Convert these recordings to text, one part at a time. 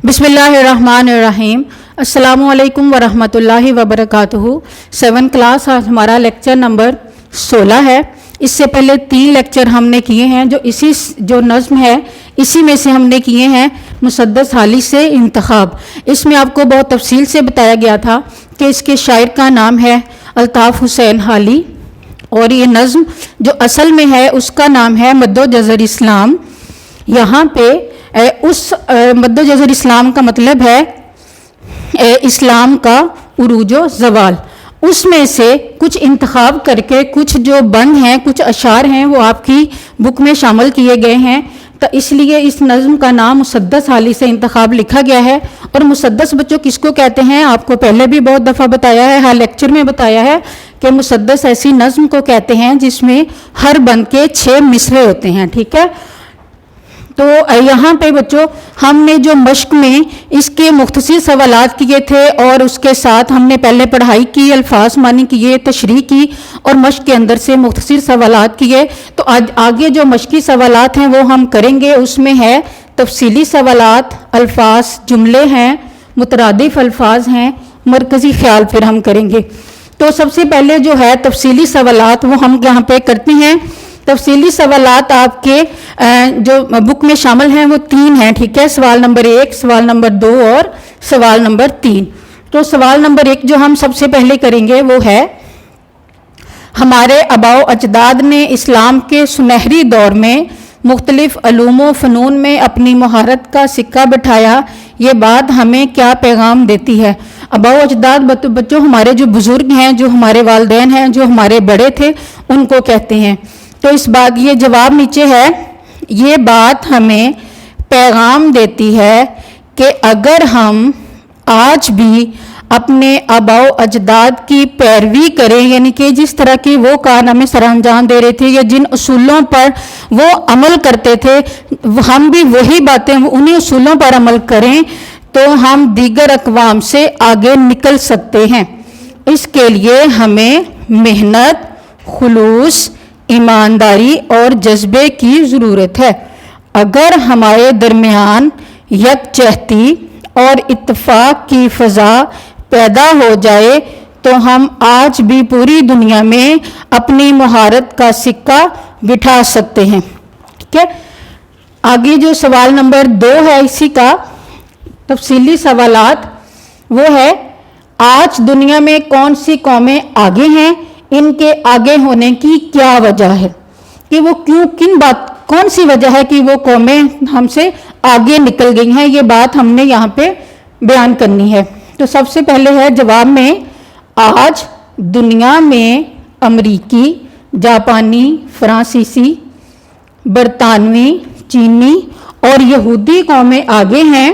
बिस्मिल्लाहिर्रहमानिर्रहीम। अस्सलामुअलैकुम वरहमतुल्लाहि वबरकातुहू। 7th क्लास आज हमारा लेक्चर नंबर 16 है। इससे पहले 3 लेक्चर हमने किए हैं जो नज़्म है इसी में से हमने किए हैं मुसद्दस हाली से इंतखाब। इसमें आपको बहुत तफसील से बताया गया था कि इसके शायर का नाम है अल्ताफ़ हुसैन हाली और ये नज़्म जो असल में है उसका नाम है मद्दो जज़र इस्लाम। यहाँ पे उस मद्दो जज़र इस्लाम का मतलब है इस्लाम का उरूजो ज़वाल। उसमें से कुछ इंतखाब करके कुछ जो बंद हैं, कुछ अशार हैं, वो आपकी बुक में शामिल किए गए हैं। तो इसलिए इस नज़्म का नाम मुसद्दस हाली से इंतखाब लिखा गया है। और मुसद्दस बच्चों किसको कहते हैं, आपको पहले भी बहुत दफ़ा बताया है, हर लेक्चर में बताया है कि मुसद्दस ऐसी नज़्म को कहते हैं जिसमें हर बंद के 6 मिसरे होते हैं। ठीक है, तो यहाँ पे बच्चों हमने जो मश्क में इसके मुख्तसर सवालात किए थे और उसके साथ हमने पहले पढ़ाई की, अल्फाज मानी किए, तशरीह की और मश्क के अंदर से मुख्तसर सवालात किए। तो आज आगे जो मश्की सवालात हैं वो हम करेंगे। उसमें है तफसीली सवालात, अल्फाज, जुमले हैं, मुतरादिफ अल्फाज हैं, मरकज़ी ख्याल फिर हम करेंगे। तो सबसे पहले जो है तफसीली सवालात वो हम यहाँ पे करते हैं। तफसीली सवालात आपके जो बुक में शामिल हैं वो 3 हैं। ठीक है, सवाल नंबर 1, सवाल नंबर 2 और सवाल नंबर 3। तो सवाल नंबर 1 जो हम सबसे पहले करेंगे वो है, हमारे आबाओ अजदाद ने इस्लाम के सुनहरी दौर में मुख्तलिफ अलूम फ़नून में अपनी महारत का सिक्का बिठाया, ये बात हमें क्या पैगाम देती है। आबाओ अजदाद बच्चों हमारे जो बुज़ुर्ग हैं, जो हमारे वालिदैन हैं, जो हमारे बड़े थे, उनको कहते हैं। तो इस बात ये जवाब नीचे है, ये बात हमें पैगाम देती है कि अगर हम आज भी अपने आबाओ अजदाद की पैरवी करें, यानी कि जिस तरह की वो कारनामे सरअंजाम दे रहे थे या जिन उसूलों पर वो अमल करते थे, हम भी वही बातें उन्हीं उसूलों पर अमल करें तो हम दीगर अक़वाम से आगे निकल सकते हैं। इसके लिए हमें मेहनत, खुलूस, ईमानदारी और जज्बे की ज़रूरत है। अगर हमारे दरमियान यकजहती और इत्तेफाक की फ़ज़ा पैदा हो जाए तो हम आज भी पूरी दुनिया में अपनी महारत का सिक्का बिठा सकते हैं। ठीक है, आगे जो सवाल नंबर 2 है इसी का तफसीली सवालात वो है, आज दुनिया में कौन सी कौमें आगे हैं, इनके आगे होने की क्या वजह है, कि वो क्यों, कौन सी वजह है कि वो कौमें हमसे आगे निकल गई हैं। ये बात हमने यहाँ पे बयान करनी है। तो सबसे पहले है जवाब में, आज दुनिया में अमरीकी, जापानी, फ्रांसीसी, बरतानवी, चीनी और यहूदी कौमें आगे हैं।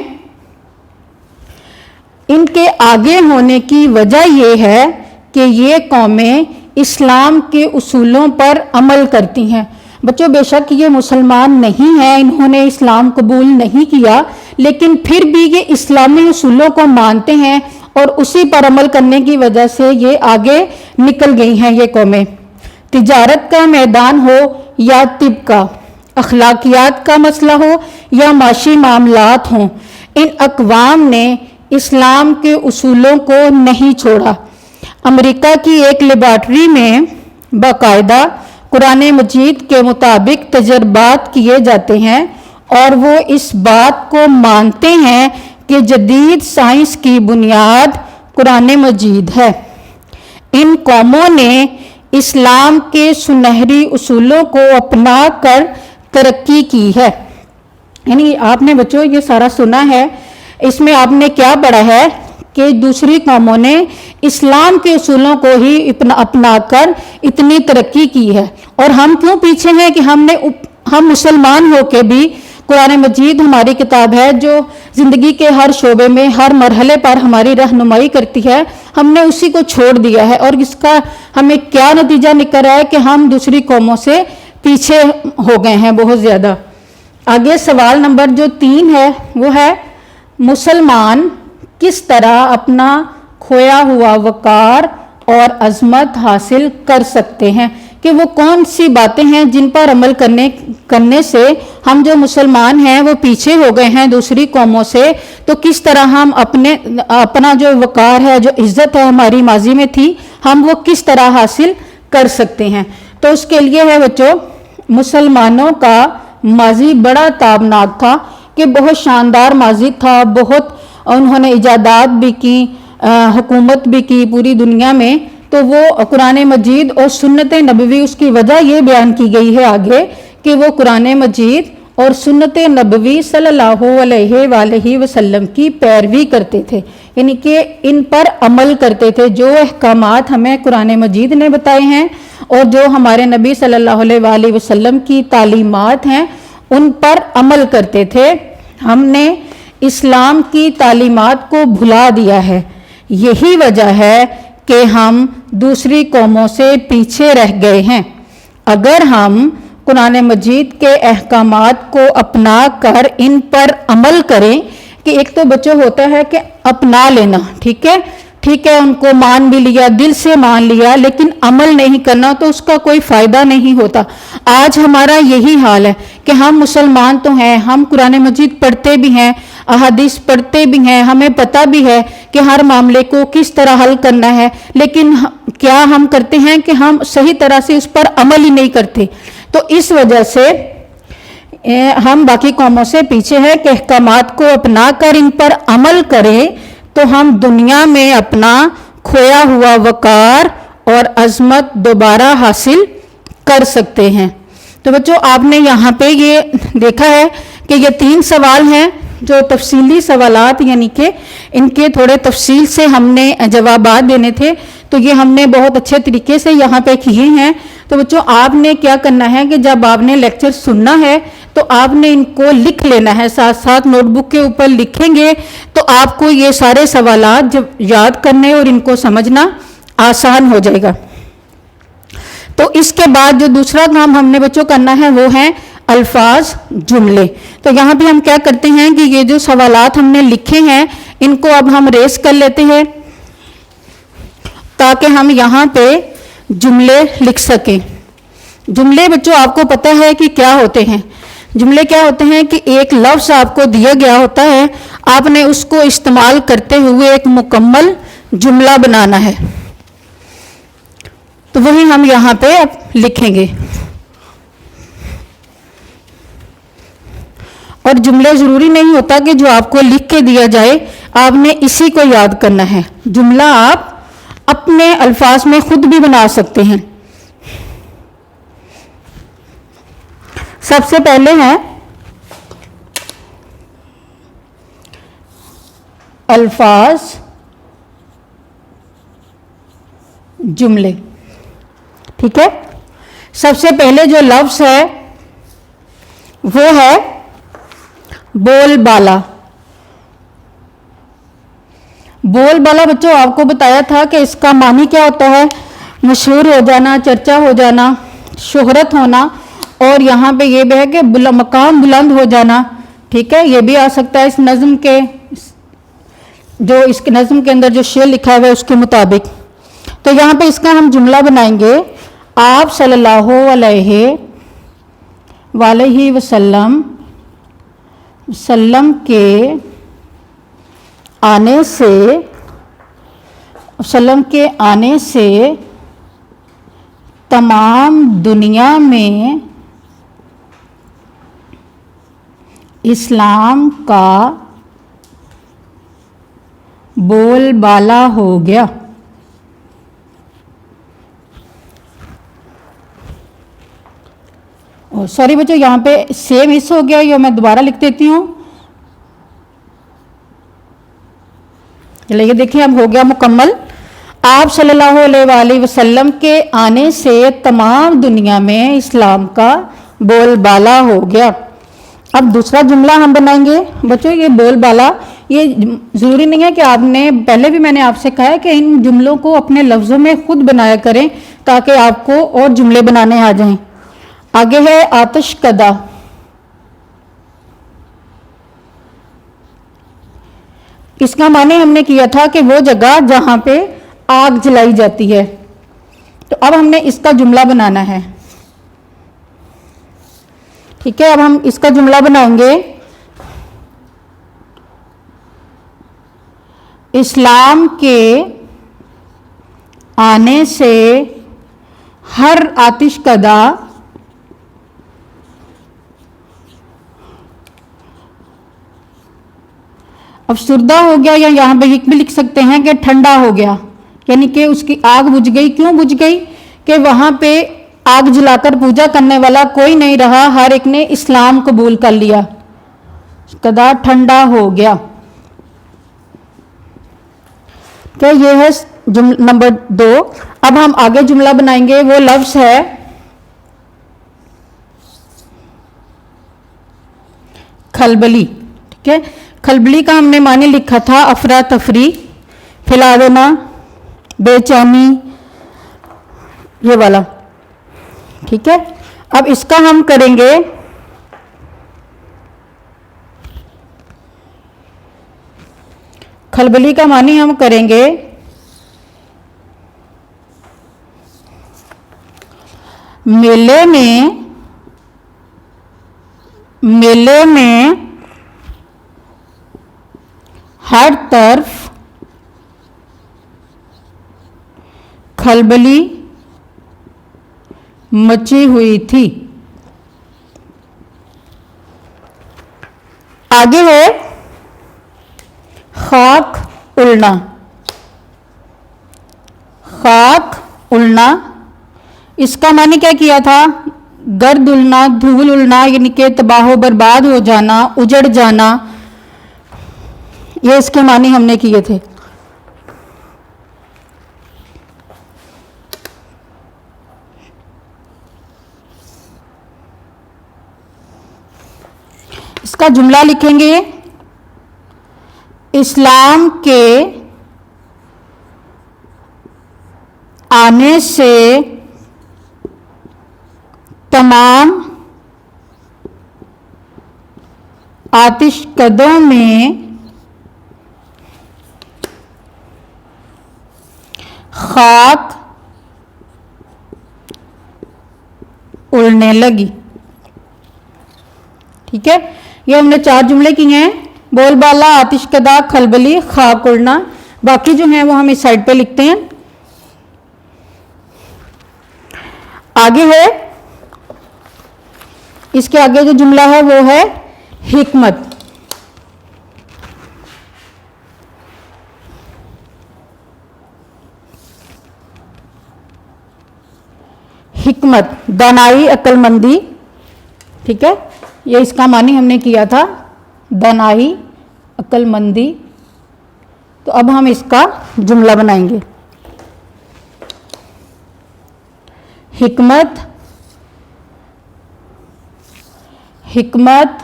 इनके आगे होने की वजह यह है कि ये कौमें इस्लाम के उसूलों पर अमल करती हैं। बच्चों बेशक ये मुसलमान नहीं हैं, इन्होंने इस्लाम कबूल नहीं किया, लेकिन फिर भी ये इस्लामी उसूलों को मानते हैं और उसी पर अमल करने की वजह से ये आगे निकल गई हैं। ये कौमें तिजारत का मैदान हो या तिब का, अखलाकियात का मसला हो या माशी मामलात हों, इन अक़वाम ने इस्लाम के उसूलों को नहीं छोड़ा। अमेरिका की एक लेबॉर्ट्री में बाकायदा कुरान मजीद के मुताबिक तजर्बात किए जाते हैं और वो इस बात को मानते हैं कि जदीद साइंस की बुनियाद कुरान मजीद है। इन कौमों ने इस्लाम के सुनहरी उसूलों को अपना कर तरक्की की है। यानी आपने बच्चों ये सारा सुना है, इसमें आपने क्या पढ़ा है कि दूसरी कौमों ने इस्लाम के उसूलों को ही अपना कर इतनी तरक्की की है और हम क्यों पीछे हैं कि हम मुसलमान होके भी कुरान मजीद हमारी किताब है जो ज़िंदगी के हर शोबे में, हर मरहले पर हमारी रहनुमाई करती है, हमने उसी को छोड़ दिया है और इसका हमें क्या नतीजा निकल रहा है कि हम दूसरी कौमों से पीछे हो गए हैं बहुत ज़्यादा। आगे सवाल नंबर जो 3 है वो है, मुसलमान किस तरह अपना खोया हुआ वकार और अजमत हासिल कर सकते हैं, कि वो कौन सी बातें हैं जिन पर अमल करने से हम जो मुसलमान हैं वो पीछे हो गए हैं दूसरी कौमों से, तो किस तरह हम अपना जो वकार है, जो इज्जत है हमारी माजी में थी, हम वो किस तरह हासिल कर सकते हैं। तो उसके लिए है बच्चों, मुसलमानों का माजी बड़ा ताबनाक था कि बहुत शानदार माजी था, बहुत उन्होंने इजादात भी की, हुकूमत भी की पूरी दुनिया में। तो वो कुरान मजीद और सुन्नत नबवी, उसकी वजह ये बयान की गई है आगे कि वो कुरान मजीद और सुन्नत नबवी सल्लल्लाहु अलैहि वसल्लम की पैरवी करते थे, यानी कि इन पर अमल करते थे। जो अहकामात हमें कुरान मजीद ने बताए हैं और जो हमारे नबी सल्लल्लाहु अलैहि वसल्लम की तालीमात हैं, उन पर अमल करते थे। हमने इस्लाम की तालीमात को भुला दिया है। यही वजह है कि हम दूसरी कौमों से पीछे रह गए हैं। अगर हम कुरान मजीद के अहकामात को अपना कर इन पर अमल करें, कि एक तो बच्चों होता है कि अपना लेना, ठीक है, उनको मान भी लिया, दिल से मान लिया, लेकिन अमल नहीं करना, तो उसका कोई फायदा नहीं होता। आज हमारा यही हाल है कि हम मुसलमान तो हैं, हम कुरान मजीद पढ़ते भी हैं, अहादीस पढ़ते भी हैं, हमें पता भी है कि हर मामले को किस तरह हल करना है, लेकिन क्या हम करते हैं कि हम सही तरह से उस पर अमल ही नहीं करते। तो इस वजह से हम बाकी कौमों से पीछे हैं कि अहकामात को अपना कर इन पर अमल करें तो हम दुनिया में अपना खोया हुआ वकार और अजमत दोबारा हासिल कर सकते हैं। तो बच्चों, आपने यहाँ पे ये देखा है कि ये 3 सवाल हैं जो तफसीली सवालात, यानी कि इनके थोड़े तफसील से हमने जवाबात देने थे, तो ये हमने बहुत अच्छे तरीके से यहाँ पे किए हैं। तो बच्चों, आपने क्या करना है कि जब आपने लेक्चर सुनना है तो आपने इनको लिख लेना है, साथ साथ नोटबुक के ऊपर लिखेंगे तो आपको ये सारे सवालात जब याद करने और इनको समझना आसान हो जाएगा। तो इसके बाद जो दूसरा काम हमने बच्चों करना है वो है अल्फाज जुमले। तो यहाँ पे हम क्या करते हैं कि ये जो सवालात हमने लिखे हैं इनको अब हम रेस कर लेते हैं ताकि हम यहाँ पे जुमले लिख सकें। जुमले बच्चों आपको पता है कि क्या होते हैं। जुमले क्या होते हैं कि एक लफ्ज़ आपको दिया गया होता है, आपने उसको इस्तेमाल करते हुए एक मुकम्मल जुमला बनाना है। तो वही हम यहाँ पे अब लिखेंगे। और जुमले ज़रूरी नहीं होता कि जो आपको लिख के दिया जाए आपने इसी को याद करना है। जुमला आप अपने अल्फाज में खुद भी बना सकते हैं। सबसे पहले है अल्फाज जुमले, ठीक है। सबसे पहले जो लफ्ज़ है वो है बोलबाला। बोलबाला बच्चों आपको बताया था कि इसका मानी क्या होता है, मशहूर हो जाना, चर्चा हो जाना, शोहरत होना, और यहाँ पे ये भी है कि मकाम बुलंद हो जाना, ठीक है। ये भी आ सकता है इस नज़्म के, जो इसके नज़्म के अंदर जो शेर लिखा हुआ है उसके मुताबिक। तो यहाँ पे इसका हम जुमला बनाएंगे, आप सल्लल्लाहु अलैहि वसल्लम के आने से तमाम दुनिया में इस्लाम का बोलबाला हो गया। और सॉरी बच्चों, यहाँ पे से मिस हो गया, ये मैं दोबारा लिख देती हूँ। चलिए देखिए अब हो गया मुकम्मल। आप सल्लल्लाहु अलैहि वसल्लम के आने से तमाम दुनिया में इस्लाम का बोलबाला हो गया। अब दूसरा जुमला हम बनाएंगे बच्चों। ये बोलबाला, ये ज़रूरी नहीं है कि आपने, पहले भी मैंने आपसे कहा है कि इन जुमलों को अपने लफ्ज़ों में खुद बनाया करें ताकि आपको और जुमले बनाने आ जाएं। आगे है आतिश कदा। इसका माने हमने किया था कि वो जगह जहां पे आग जलाई जाती है। तो अब हमने इसका जुमला बनाना है, ठीक है। अब हम इसका जुमला बनाएंगे, इस्लाम के आने से हर आतिशकदा अफसरदा हो गया, या यहाँ पे भी लिख सकते हैं कि ठंडा हो गया, यानी कि उसकी आग बुझ गई। क्यों बुझ गई? कि वहां पे आग जलाकर पूजा करने वाला कोई नहीं रहा, हर एक ने इस्लाम कबूल कर लिया, कदा ठंडा हो गया। क्या ये है नंबर 2। अब हम आगे जुमला बनाएंगे, वो लफ्ज है खलबली। ठीक है, खलबली का हमने माने लिखा था अफरा तफरी, फैला देना, बेचैनी, ये वाला। ठीक है, अब इसका हम करेंगे खलबली का मानी हम करेंगे मेले में हर तरफ खलबली मची हुई थी। आगे है खाक उड़ना। खाक उड़ना, इसका माने क्या किया था? गर्द उड़ना, धूल उड़ना, यानी कि तबाह बर्बाद हो जाना, उजड़ जाना, ये इसके माने हमने किए थे। इसका जुमला लिखेंगे इस्लाम के आने से तमाम आतिशकदों में खाक उड़ने लगी। ठीक है, ये हमने 4 जुमले किए हैं, बोलबाला, आतिशकदा, खलबली, खाक उड़ना। बाकी जो हैं वो हम इस साइड पे लिखते हैं। आगे है, इसके आगे जो जुमला है वो है हिकमत। हिकमत, दानाई, अक्लमंदी। ठीक है, ये इसका मानी हमने किया था दानाई, अक्लमंदी। तो अब हम इसका जुमला बनाएंगे। हिकमत, हिकमत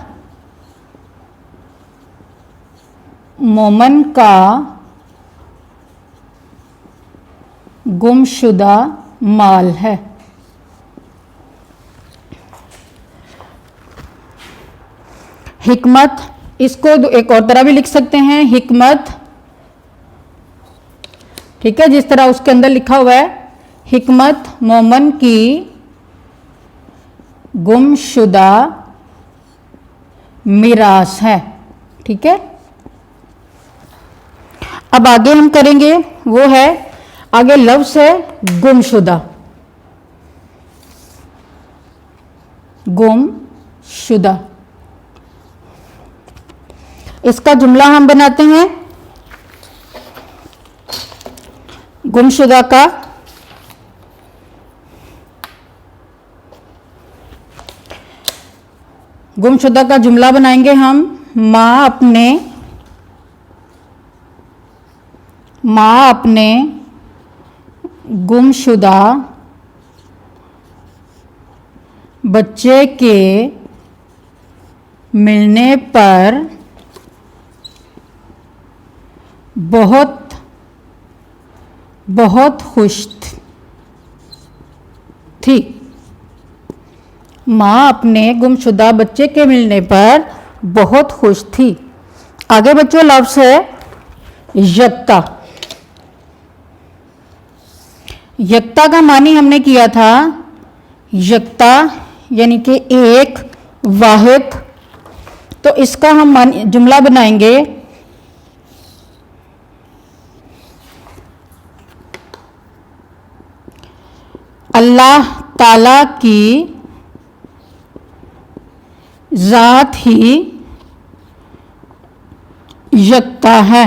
मोमन का गुमशुदा माल है। हिकमत, इसको एक और तरह भी लिख सकते हैं, हिकमत। ठीक है, जिस तरह उसके अंदर लिखा हुआ है, हिकमत मोमन की गुमशुदा मिरास है। ठीक है, अब आगे हम करेंगे, वो है आगे लफ्ज है गुमशुदा। गुमशुदा, इसका जुमला हम बनाते हैं गुमशुदा का। गुमशुदा का जुमला बनाएंगे हम, माँ अपने गुमशुदा बच्चे के मिलने पर बहुत खुश थी। माँ अपने गुमशुदा बच्चे के मिलने पर बहुत खुश थी। आगे बच्चों लफ्ज़ है यक्ता। यक्ता का मानी हमने किया था यक्ता यानी कि एक, वाहिद। तो इसका हम जुमला बनाएंगे अल्लाह ताला की ज़ात ही यकता है,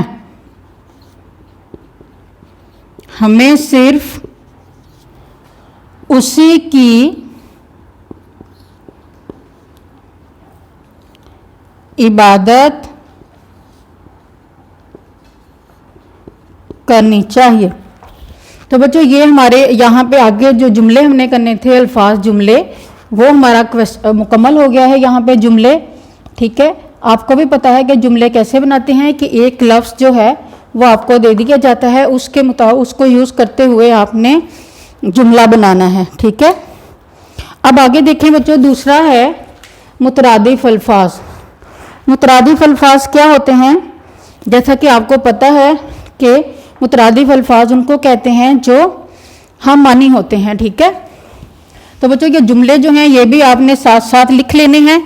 हमें सिर्फ उसी की इबादत करनी चाहिए। तो बच्चों ये हमारे यहाँ पे आगे जो जुमले हमने करने थे, अल्फाज जुमले, वो हमारा मुकम्मल हो गया है यहाँ पे जुमले। ठीक है, आपको भी पता है कि जुमले कैसे बनाते हैं कि एक लफ्ज़ जो है वो आपको दे दिया जाता है, उसके मुताबिक उसको यूज़ करते हुए आपने जुमला बनाना है। ठीक है, अब आगे देखें बच्चों, दूसरा है मुतरादिफ अल्फाज। मुतरादिफ अल्फाज क्या होते हैं? जैसा कि आपको पता है कि मुतरादिफ अल्फाज उनको कहते हैं जो हम मानी होते हैं। ठीक है, तो बच्चों ये जुमले जो हैं ये भी आपने साथ साथ लिख लेने हैं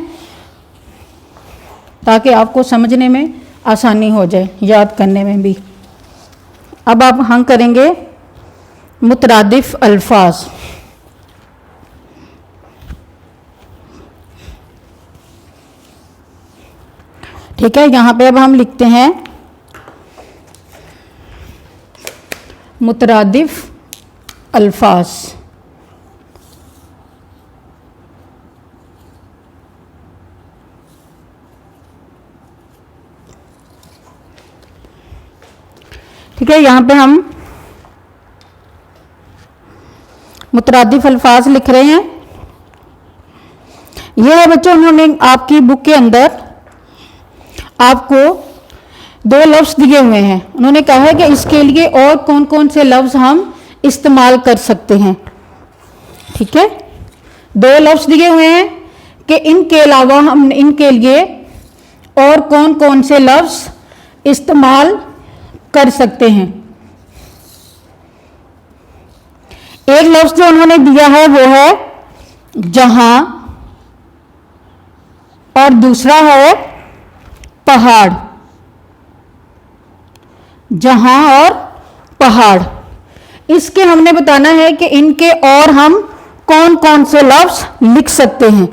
ताकि आपको समझने में आसानी हो जाए, याद करने में भी। अब आप हम करेंगे मुतरादिफ अल्फाज। ठीक है, यहाँ पे अब हम लिखते हैं मुतरादिफ अल्फाज। ठीक है, यहाँ पे हम मुतरादिफ अल्फाज लिख रहे हैं। यह है बच्चों, उन्होंने आपकी बुक के अंदर आपको दो लफ्ज़ दिए हुए हैं। उन्होंने कहा है कि इसके लिए और कौन कौन से लफ्ज़ हम इस्तेमाल कर सकते हैं। ठीक है, दो लफ्ज़ दिए हुए हैं कि इनके अलावा हम इनके लिए और कौन कौन से लफ्ज़ इस्तेमाल कर सकते हैं। एक लफ्ज़ जो उन्होंने दिया है वो है जहां और दूसरा है पहाड़। जहां और पहाड़, इसके हमने बताना है कि इनके और हम कौन कौन से लफ्ज़ लिख सकते हैं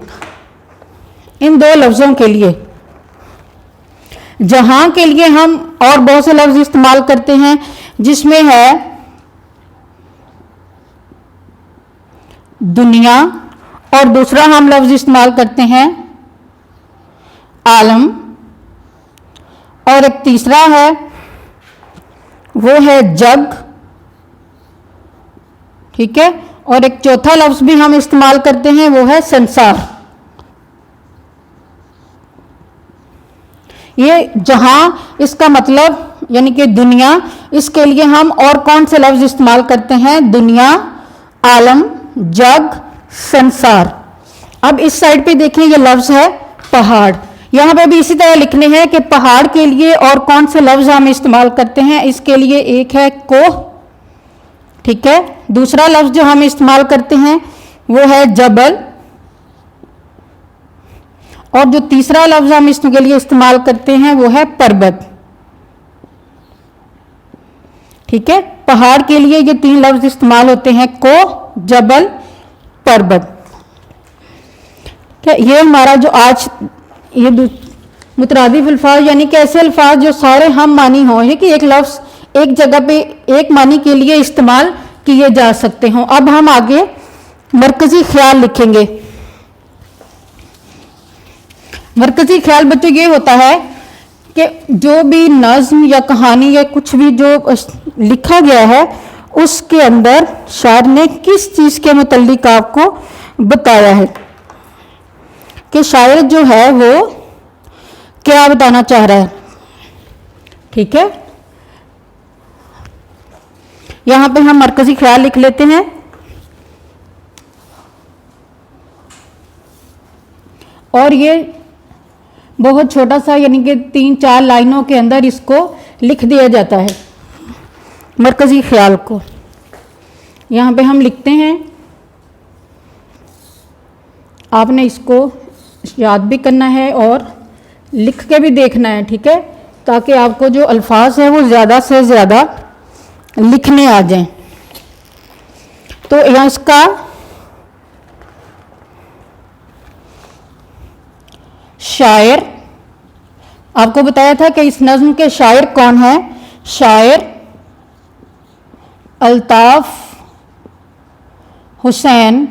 इन दो लफ्ज़ों के लिए। जहां के लिए हम और बहुत से लफ्ज़ इस्तेमाल करते हैं, जिसमें है दुनिया, और दूसरा हम लफ्ज़ इस्तेमाल करते हैं आलम, और एक तीसरा है वो है जग। ठीक है, और एक चौथा लफ्ज़ भी हम इस्तेमाल करते हैं वो है संसार। ये जहां, इसका मतलब यानी कि दुनिया, इसके लिए हम और कौन से लफ्ज़ इस्तेमाल करते हैं? दुनिया, आलम, जग, संसार। अब इस साइड पे देखिए ये लफ्ज़ है पहाड़। यहाँ पे भी इसी तरह लिखने हैं कि पहाड़ के लिए और कौन से लफ्ज़ हम इस्तेमाल करते हैं। इसके लिए एक है कोह। ठीक है, दूसरा लफ्ज़ जो हम इस्तेमाल करते हैं वो है जबल, और जो तीसरा लफ्ज़ हम इसके लिए इस्तेमाल करते हैं वो है पर्वत। ठीक है, पहाड़ के लिए ये तीन लफ्ज़ इस्तेमाल होते हैं, कोह, जबल, पर्वत। ये हमारा जो आज ये मुतरादिफ अल्फाज यानी कि ऐसे अल्फाज जो सारे हम मानी हों, है कि एक लफ्ज़ एक जगह पे एक मानी के लिए इस्तेमाल किए जा सकते हों। अब हम आगे मरकज़ी ख्याल लिखेंगे। मरकज़ी ख्याल बच्चों ये होता है कि जो भी नज़्म या कहानी या कुछ भी जो लिखा गया है उसके अंदर शायर ने किस चीज़ के मुतल्लिक आपको बताया है, कि शायर जो है वो क्या बताना चाह रहा है। ठीक है, यहाँ पे हम मरकज़ी ख्याल लिख लेते हैं। और ये बहुत छोटा सा यानी कि 3-4 लाइनों के अंदर इसको लिख दिया जाता है मरकज़ी ख्याल को। यहाँ पे हम लिखते हैं, आपने इसको याद भी करना है और लिख के भी देखना है। ठीक है, ताकि आपको जो अल्फाज है वो ज़्यादा से ज़्यादा लिखने आ जाएं। तो यहाँ इसका शायर, आपको बताया था कि इस नज्म के शायर कौन है। शायर अल्ताफ हुसैन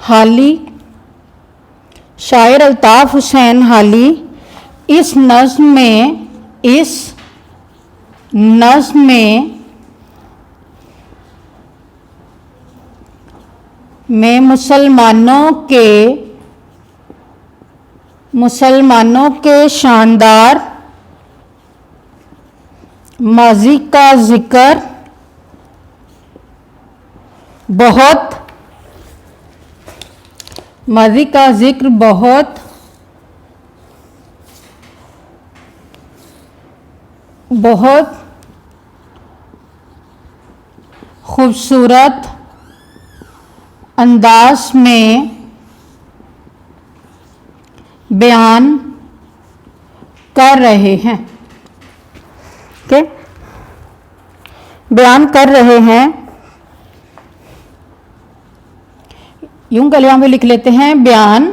हाली, शायर अल्ताफ हुसैन हाली इस नज्म में मुसलमानों के शानदार माजी का जिक्र बहुत खूबसूरत अंदाज में बयान कर रहे हैं। ओके, बयान कर रहे हैं, यूं कलियां में लिख लेते हैं। बयान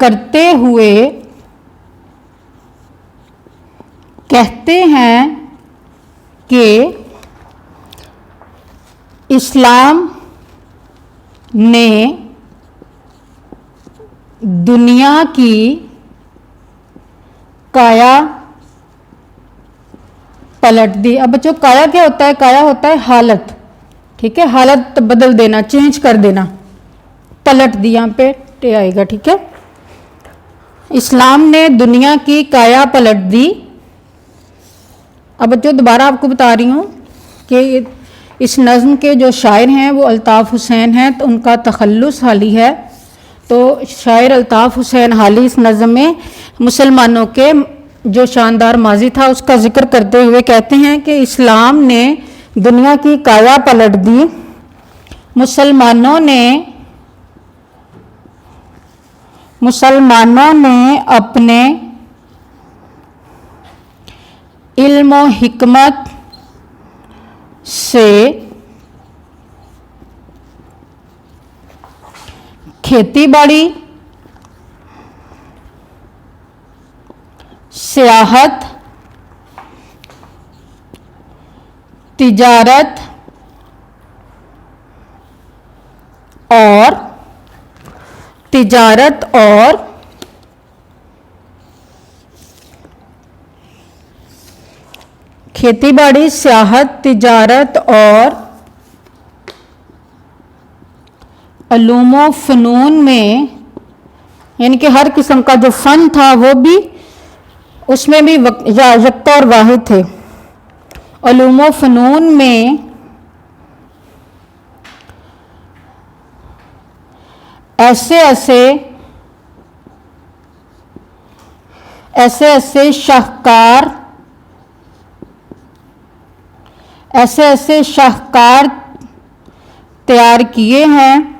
करते हुए कहते हैं कि इस्लाम ने दुनिया की काया पलट दी। अब बच्चों काया क्या होता है? काया होता है हालत, ठीक है, हालत बदल देना, चेंज कर देना, पलट दी, यहाँ पे टे आएगा, ठीक है। इस्लाम ने दुनिया की काया पलट दी। अब बच्चों दोबारा आपको बता रही हूँ कि इस नज़्म के जो शायर हैं वो अल्ताफ़ हुसैन हैं, तो उनका तखल्लुस हाली है। तो शायर अल्ताफ़ हुसैन हाली इस नज़्म में मुसलमानों के जो शानदार माजी था उसका जिक्र करते हुए कहते हैं कि इस्लाम ने दुनिया की काया पलट दी। मुसलमानों ने अपने इल्म और हिकमत से खेती बाड़ी, सियाहत, तिजारत और खेती बाड़ी, सियाहत, तिजारत और उलूम फ़नून में, यानी कि हर किस्म का जो फ़न था वो भी उसमें भी यकता और वाहिद थे। उलूम फ़नून में ऐसे शाहकार तैयार किए हैं।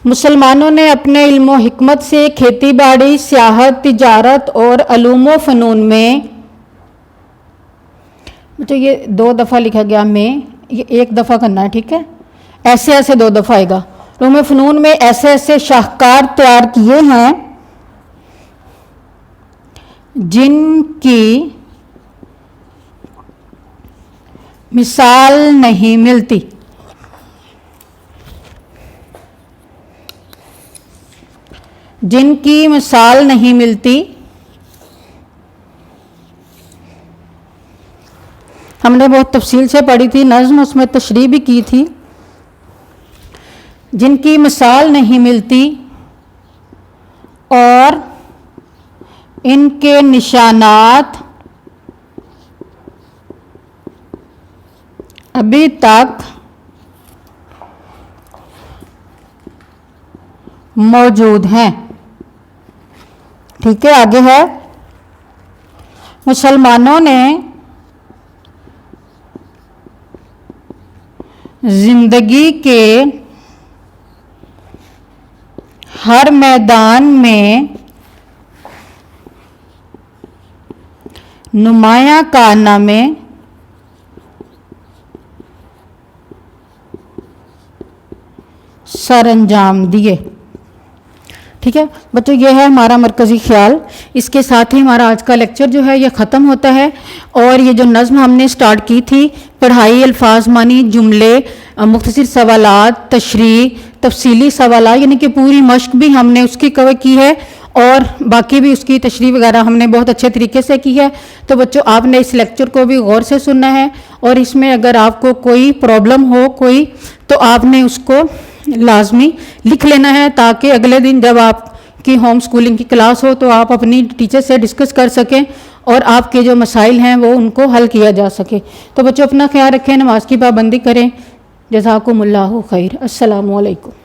मुसलमानों ने अपने इल्म हिकमत से खेती बाड़ी, सियाहत, तिजारत और उलूम फ़नून में, तो ये 2 दफ़ा लिखा गया में, ये 1 दफ़ा करना है, ठीक है, ऐसे 2 दफ़ा आएगा। उलूम फ़नून में ऐसे शाहकार तैयार किए हैं जिनकी मिसाल नहीं मिलती। जिनकी मिसाल नहीं मिलती। हमने बहुत तफसील से पढ़ी थी नज़्म, उसमें तशरीह भी की थी। जिनकी मिसाल नहीं मिलती और इनके निशानात अभी तक मौजूद हैं। ठीक है, आगे है, मुसलमानों ने जिंदगी के हर मैदान में नुमायां कारनामे सर अंजाम दिए। ठीक है बच्चों, ये है हमारा मरकज़ी ख्याल। इसके साथ ही हमारा आज का लेक्चर जो है ये ख़त्म होता है। और ये जो नज़्म हमने स्टार्ट की थी, पढ़ाई, अल्फाज मानी, जुमले, मुख्तसर सवालात, तशरीह, तफसीली सवालात, यानी कि पूरी मश्क भी हमने उसकी कवर की है और बाकी भी उसकी तशरीह वगैरह हमने बहुत अच्छे तरीके से की है। तो बच्चों आपने इस लेक्चर को भी गौर से सुनना है और इसमें अगर आपको कोई प्रॉब्लम हो कोई, तो आपने उसको लाजमी लिख लेना है, ताकि अगले दिन जब आपकी होम स्कूलिंग की क्लास हो तो आप अपनी टीचर से डिस्कस कर सकें और आपके जो मसाइल हैं वो उनको हल किया जा सके। तो बच्चों अपना ख्याल रखें, नमाज की पाबंदी करें। जज़ाकुमुल्लाहु खैर। अस्सलामु अलैकुम।